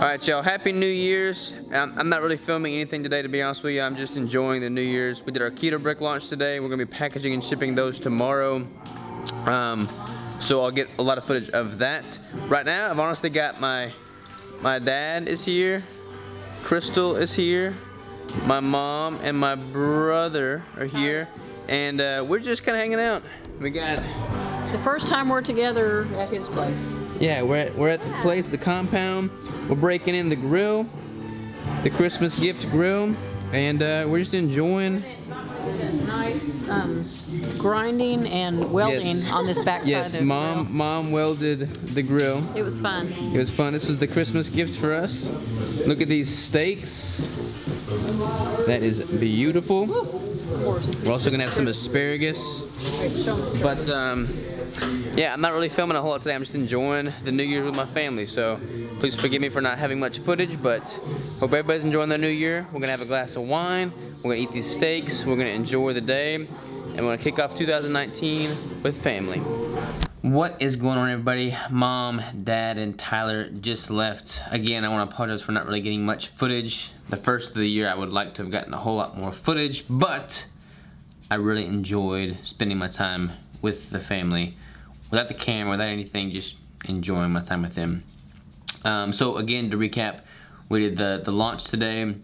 Alright y'all, Happy New Year's. I'm not really filming anything today, to be honest with you. I'm just enjoying the New Year's. We did our keto brick launch today. We're going to be packaging and shipping those tomorrow. So I'll get a lot of footage of that. Right now, I've honestly got my dad is here, Crystal is here, my mom and my brother are here, and we're just kind of hanging out. We got the first time we're together at his place. Yeah, we're at the place, the compound. We're breaking in the grill, the Christmas gift grill, and we're just enjoying. Nice grinding and welding on this back side of the grill. Mom welded the grill. It was fun. It was fun. This was the Christmas gift for us. Look at these steaks. That is beautiful. We're also gonna have some asparagus. But yeah, I'm not really filming a whole lot today. I'm just enjoying the New Year with my family. So please forgive me for not having much footage, but hope everybody's enjoying their New Year. We're gonna have a glass of wine. We're gonna eat these steaks. We're gonna enjoy the day, and we're gonna kick off 2019 with family. What is going on, everybody? Mom, Dad, and Tyler just left. Again, I want to apologize for not really getting much footage. The first of the year, I would like to have gotten a whole lot more footage, but I really enjoyed spending my time with the family, without the camera, without anything, just enjoying my time with them. So again, to recap, we did the launch today.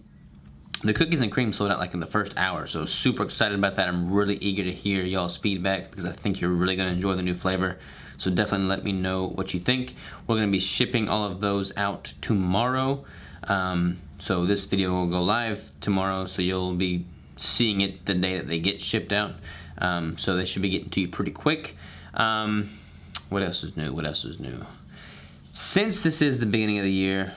The cookies and cream sold out like in the first hour, so super excited about that. I'm really eager to hear y'all's feedback because I think you're really gonna enjoy the new flavor. So definitely let me know what you think. We're gonna be shipping all of those out tomorrow. So this video will go live tomorrow, so you'll be seeing it the day that they get shipped out. So they should be getting to you pretty quick. What else is new? What else is new? Since this is the beginning of the year,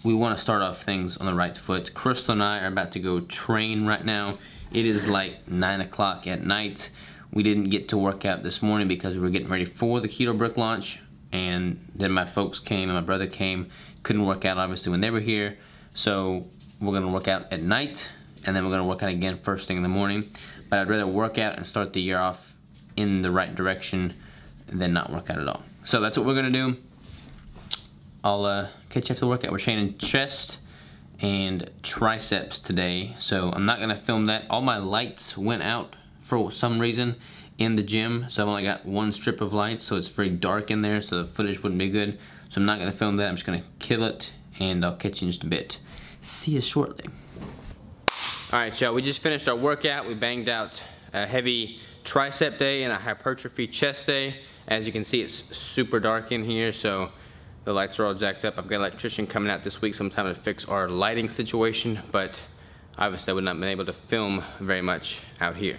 we want to start off things on the right foot. Crystal and I are about to go train right now. It is like 9 o'clock at night. We didn't get to work out this morning because we were getting ready for the keto brick launch, and then my folks came and my brother came. Couldn't work out obviously when they were here, so we're gonna work out at night, and then we're gonna work out again first thing in the morning. But I'd rather work out and start the year off in the right direction than not work out at all. So that's what we're gonna do. I'll catch you after the workout. We're training chest and triceps today, so I'm not gonna film that. All my lights went out for some reason in the gym, so I've only got one strip of lights, so it's very dark in there, so the footage wouldn't be good. So I'm not gonna film that. I'm just gonna kill it, and I'll catch you in just a bit. See you shortly. All right, y'all, we just finished our workout. We banged out a heavy tricep day and a hypertrophy chest day. As you can see, it's super dark in here, so the lights are all jacked up. I've got an electrician coming out this week sometime to fix our lighting situation, but obviously I would not have been able to film very much out here.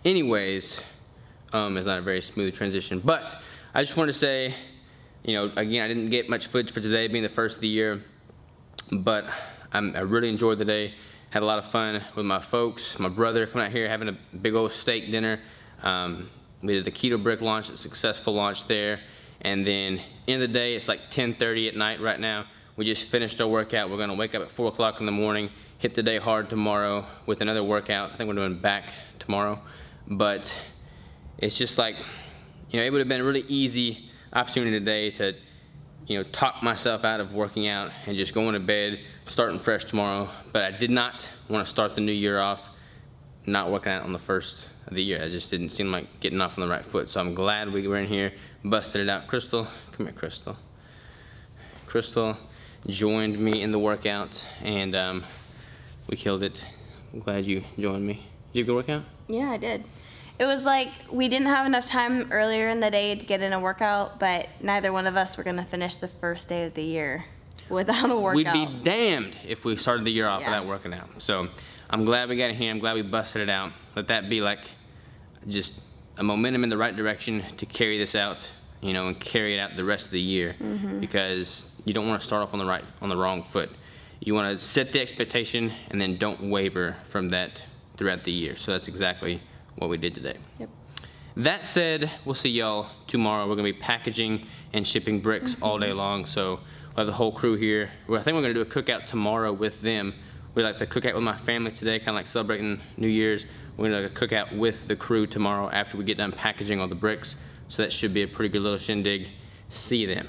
Anyways, it's not a very smooth transition, but I just wanted to say, you know, again, I didn't get much footage for today being the first of the year, but I really enjoyed the day. Had a lot of fun with my folks, my brother coming out here having a big old steak dinner. We did the keto brick launch, a successful launch there. And then end of the day, it's like 10:30 at night right now. We just finished our workout. We're gonna wake up at 4 o'clock in the morning, hit the day hard tomorrow with another workout. I think we're doing back tomorrow. But it's just like, you know, it would have been a really easy opportunity today to, you know, talk myself out of working out and just going to bed, starting fresh tomorrow. But I did not want to start the new year off not working out on the first of the year. It just didn't seem like getting off on the right foot. So I'm glad we were in here, busted it out. Crystal, come here, Crystal. Crystal joined me in the workout, and we killed it. I'm glad you joined me. Did you have a good workout? Yeah, I did. It was like we didn't have enough time earlier in the day to get in a workout, but neither one of us were gonna finish the first day of the year without a workout. We'd be damned if we started the year off without working out. So I'm glad we got in here. I'm glad we busted it out. Let that be like just a momentum in the right direction to carry this out, you know, and carry it out the rest of the year, because you don't want to start off on the wrong foot. You want to set the expectation and then don't waver from that throughout the year. So that's exactly what we did today. Yep. That said, we'll see y'all tomorrow. We're gonna be packaging and shipping bricks all day long. So we'll have the whole crew here. I think we're gonna do a cookout tomorrow with them. We like to cook out with my family today, kind of like celebrating New Year's. We're gonna cook out with the crew tomorrow after we get done packaging all the bricks. So that should be a pretty good little shindig. See you then.